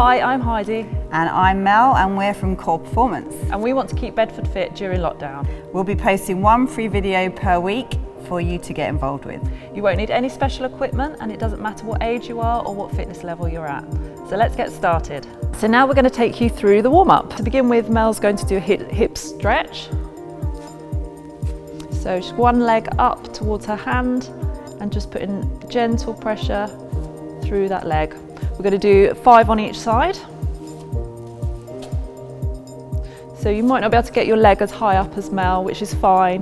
Hi, I'm Heidi. And I'm Mel, and we're from Core Performance. And we want to keep Bedford fit during lockdown. We'll be posting one free video per week for you to get involved with. You won't need any special equipment, and it doesn't matter what age you are or what fitness level you're at. So let's get started. So now we're going to take you through the warm-up. To begin with, Mel's going to do a hip stretch. So just one leg up towards her hand and just putting gentle pressure through that leg. We're going to do 5 on each side. So you might not be able to get your leg as high up as Mel, which is fine.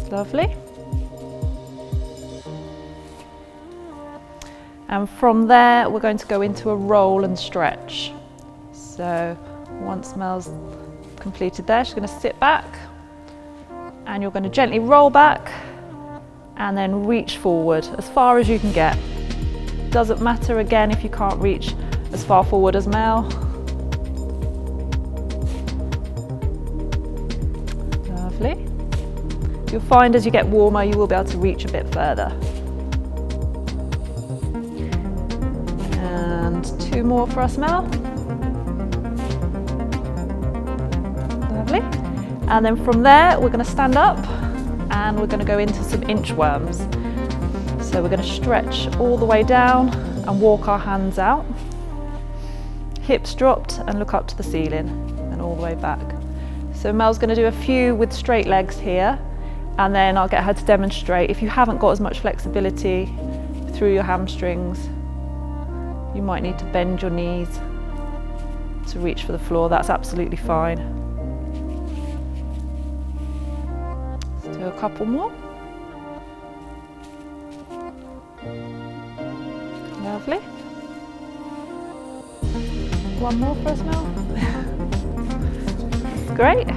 That's lovely. And from there, we're going to go into a roll and stretch. So once Mel's completed there, she's going to sit back and you're going to gently roll back and then reach forward as far as you can get. Doesn't matter again if you can't reach as far forward as Mel. Lovely. You'll find as you get warmer you will be able to reach a bit further. And 2 more for us, Mel. Lovely. And then from there we're going to stand up and we're going to go into some inchworms. So we're going to stretch all the way down and walk our hands out. Hips dropped and look up to the ceiling and all the way back. So Mel's going to do a few with straight legs here, and then I'll get her to demonstrate. If you haven't got as much flexibility through your hamstrings, you might need to bend your knees to reach for the floor. That's absolutely fine. Let's do a couple more. Lovely. One more for us, Mel. Great.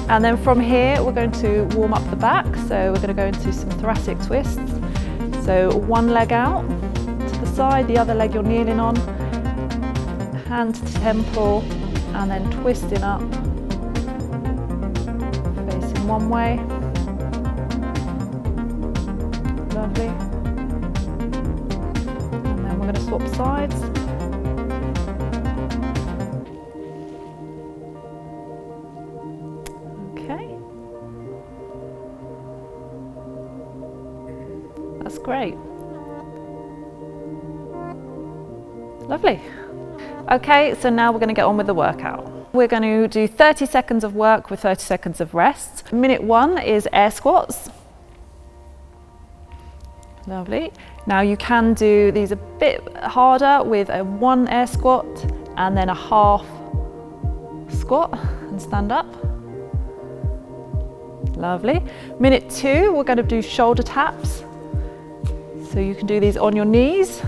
And then from here we're going to warm up the back. So we're going to go into some thoracic twists. So one leg out to the side, the other leg you're kneeling on, hand to temple, and then twisting up, facing one way. Lovely. And then we're going to swap sides. That's great. Lovely. Okay, so now we're going to get on with the workout. We're going to do 30 seconds of work with 30 seconds of rest. Minute 1 is air squats. Lovely. Now you can do these a bit harder with a 1 air squat and then a half squat and stand up. Lovely. Minute 2, we're going to do shoulder taps. So you can do these on your knees,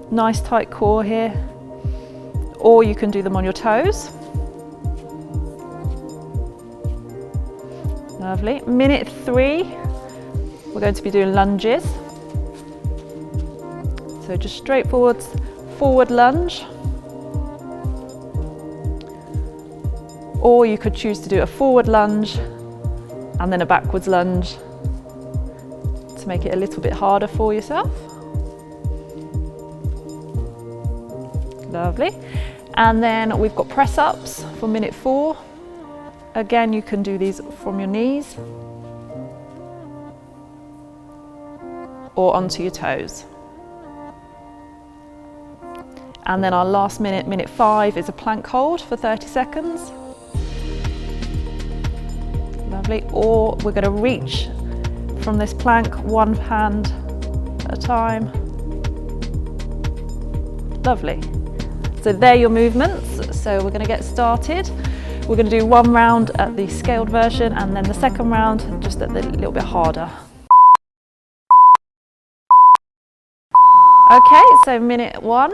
nice tight core here, or you can do them on your toes. Lovely. Minute 3, we're going to be doing lunges. So just straightforward forward lunge, or you could choose to do a forward lunge and then a backwards lunge, make it a little bit harder for yourself. Lovely. And then we've got press ups for minute 4. Again, you can do these from your knees or onto your toes. And then our last minute, minute 5, is a plank hold for 30 seconds. Lovely. Or we're going to reach from this plank, one hand at a time. Lovely. So they're your movements. So we're going to get started. We're going to do 1 round at the scaled version and then the second round just at the little bit harder. Okay, so minute 1,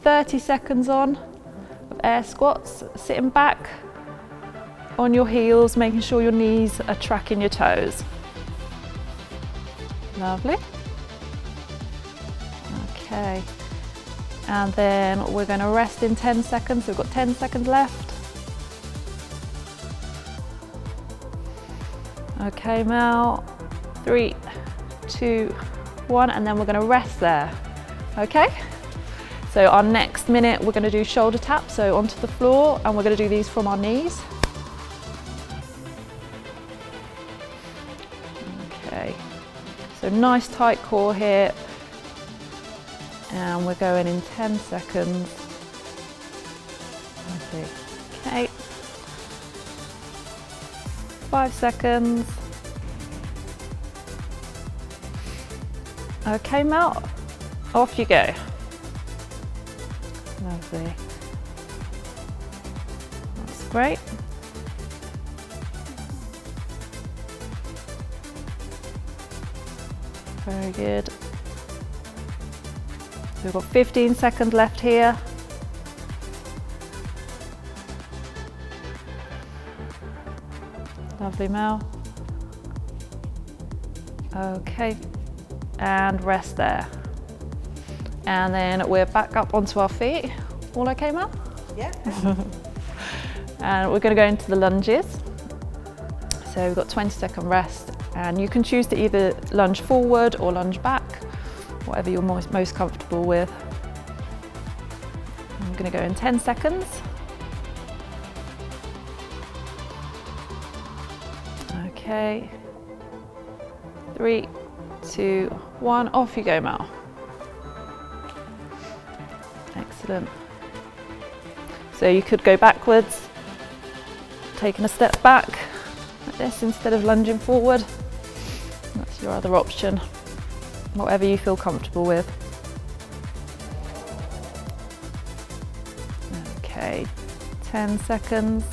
30 seconds on of air squats, sitting back on your heels, making sure your knees are tracking your toes. Lovely. Okay, and then we're going to rest in 10 seconds. We've got 10 seconds left. Okay, Mel. 3, 2, 1, and then we're going to rest there. Okay? So our next minute we're going to do shoulder taps, so onto the floor, and we're going to do these from our knees. Okay, so nice tight core here, and we're going in 10 seconds. Okay, 5 seconds. Okay, Mel, off you go. Lovely. That's great. Very good. So we've got 15 seconds left here. Lovely, Mel. Okay, and rest there. And then we're back up onto our feet. All okay, Mel? Yeah. And we're going to go into the lunges. So we've got 20-second rest, and you can choose to either lunge forward or lunge back, whatever you're most comfortable with. I'm going to go in 10 seconds. Okay. 3, 2, 1, off you go, Mel. Excellent. So you could go backwards, taking a step back like this instead of lunging forward. That's your other option, whatever you feel comfortable with. Okay, 10 seconds.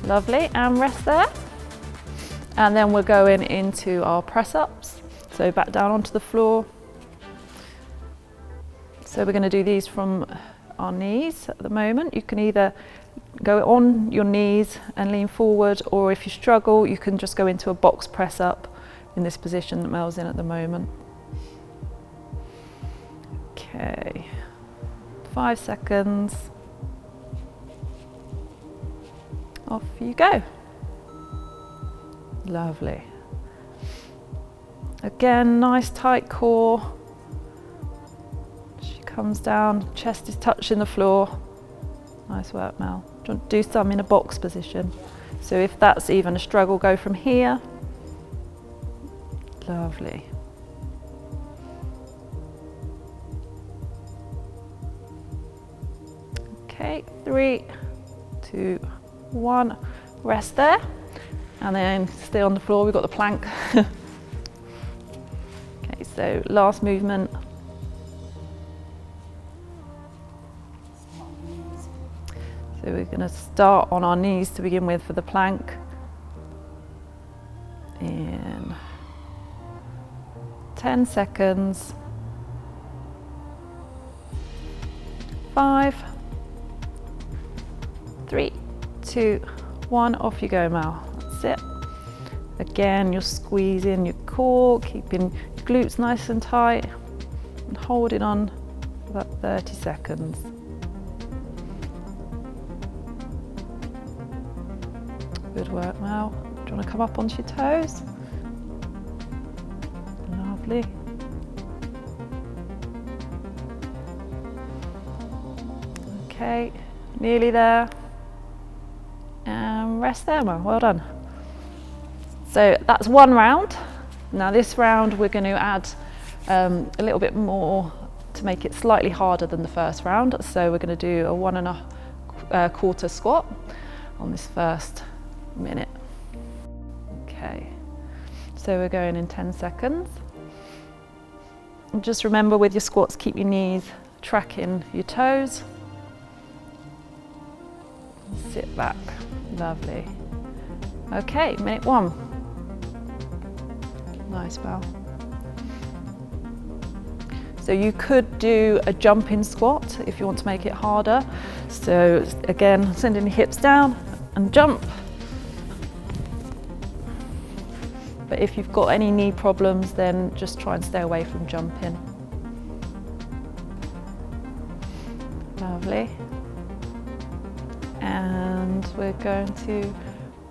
Lovely, and rest there. And then we're going into our press-ups. So back down onto the floor. So we're going to do these from our knees at the moment. You can either go on your knees and lean forward, or if you struggle, you can just go into a box press-up in this position that Mel's in at the moment. Okay, 5 seconds. Off you go. Lovely. Again, nice tight core. She comes down, chest is touching the floor. Nice work, Mel. Do you want to do some in a box position? So if that's even a struggle, go from here. Lovely. Okay, 3, 2, 1, rest there, and then stay on the floor. We've got the plank. Okay, so last movement. So we're going to start on our knees to begin with for the plank. In 10 seconds. 5, 3, 2, 1, off you go, Mel. That's it. Again, you're squeezing your core, keeping your glutes nice and tight, and holding on for about 30 seconds. Good work, Mel. Do you want to come up onto your toes? Lovely. Okay, nearly there. And rest there, Mel. Well done. So that's one round. Now this round we're going to add a little bit more to make it slightly harder than the first round. So we're going to do a 1 1/4 squat on this first minute. Okay, so we're going in 10 seconds. And just remember with your squats, keep your knees tracking your toes. Sit back. Lovely. Okay, minute 1. Nice, Mel. So you could do a jumping squat if you want to make it harder. So again, sending your hips down and jump. But if you've got any knee problems, then just try and stay away from jumping. Lovely. And we're going to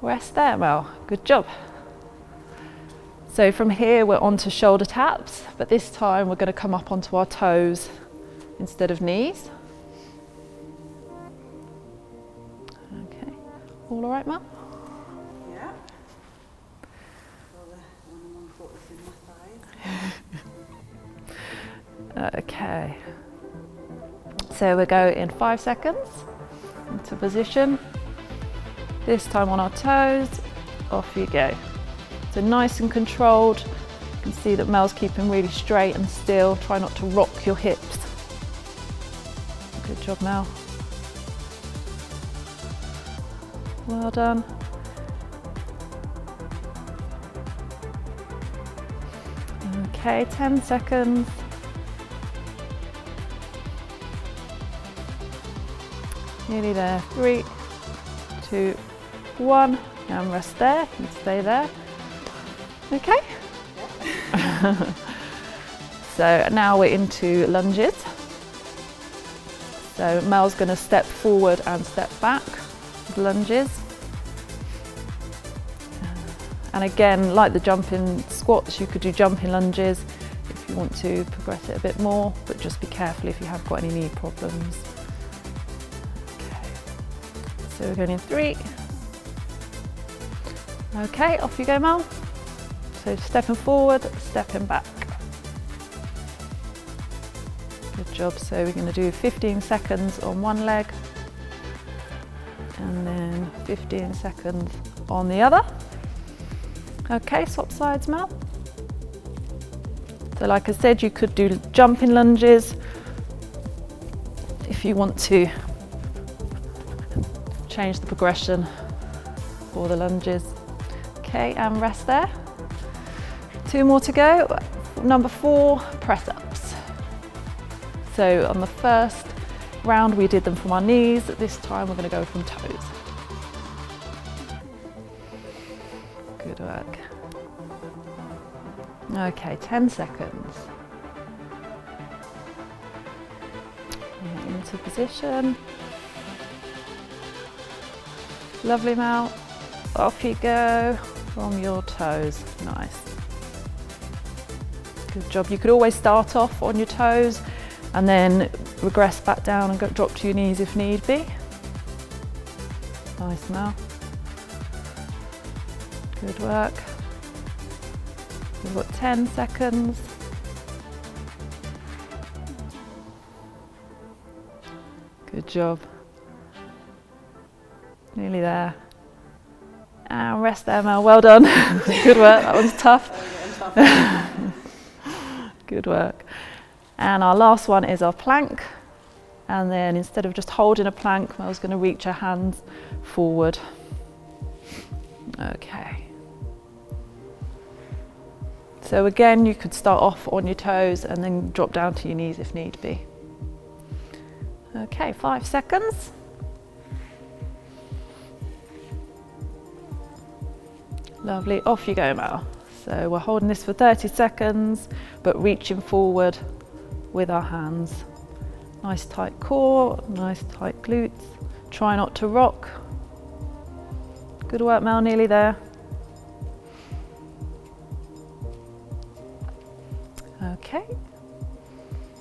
rest there, Mel. Good job. So from here we're on to shoulder taps, but this time we're going to come up onto our toes instead of knees. Okay, all right, Mel? Yeah. Okay. So we go in 5 seconds into position. This time on our toes, off you go. So nice and controlled. You can see that Mel's keeping really straight and still. Try not to rock your hips. Good job, Mel. Well done. Okay, 10 seconds. Nearly there. 3, 2, 1. And rest there. You stay there. Okay. So now we're into lunges. So Mel's going to step forward and step back with lunges. And again, like the jumping squats, you could do jumping lunges if you want to progress it a bit more, but just be careful if you have got any knee problems. Okay. So we're going in 3. Okay, off you go, Mel. So stepping forward, stepping back. Good job. So we're going to do 15 seconds on one leg and then 15 seconds on the other. Okay, swap sides, Mel. So like I said, you could do jumping lunges if you want to change the progression for the lunges. Okay, and rest there. 2 more to go. Number 4, press ups. So on the first round we did them from our knees. This time we're going to go from toes. Good work. Okay, 10 seconds. Into position. Lovely, Mel. Off you go from your toes. Nice. Good job. You could always start off on your toes and then regress back down and drop to your knees if need be. Nice, Mel. Good work. We've got 10 seconds. Good job. Nearly there. And rest there, Mel. Well done. Good work. That one's tough. Good work. And our last one is our plank. And then instead of just holding a plank, Mel's going to reach her hands forward. Okay. So again, you could start off on your toes and then drop down to your knees if need be. Okay, 5 seconds. Lovely, off you go, Mel. So we're holding this for 30 seconds, but reaching forward with our hands. Nice tight core, nice tight glutes. Try not to rock. Good work, Mel, nearly there. Okay,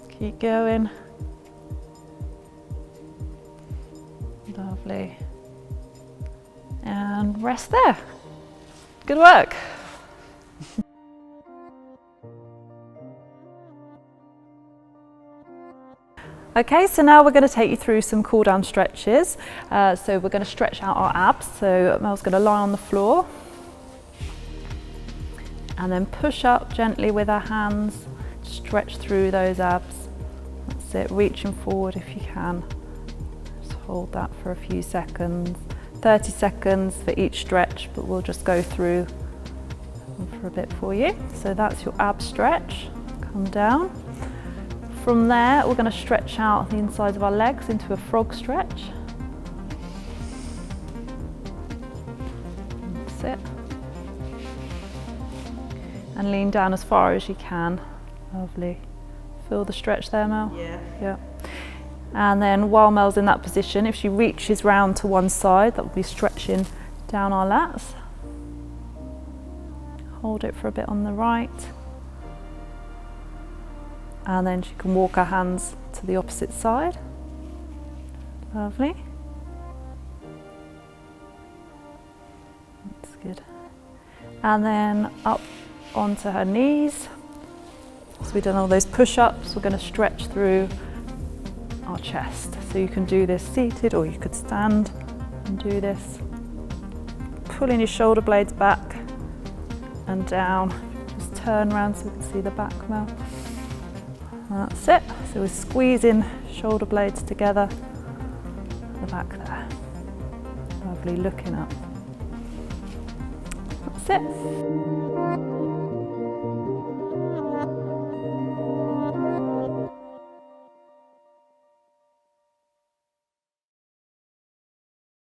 keep going. Lovely. And rest there. Good work. Okay, so now we're going to take you through some cool down stretches. So we're going to stretch out our abs. So Mel's going to lie on the floor and then push up gently with our hands, stretch through those abs. That's it, reaching forward if you can. Just hold that for a few seconds. 30 seconds for each stretch, but we'll just go through for a bit for you. So that's your ab stretch. Come down. From there, we're going to stretch out the insides of our legs into a frog stretch. That's it. And lean down as far as you can. Lovely. Feel the stretch there, Mel? Yeah. Yeah. And then while Mel's in that position, if she reaches round to one side, that will be stretching down our lats. Hold it for a bit on the right. And then she can walk her hands to the opposite side. Lovely. That's good. And then up onto her knees. So we've done all those push-ups. We're going to stretch through our chest. So you can do this seated, or you could stand and do this. Pulling your shoulder blades back and down. Just turn around so we can see the back now. That's it. So we're squeezing shoulder blades together. The back there. Lovely, looking up. That's it.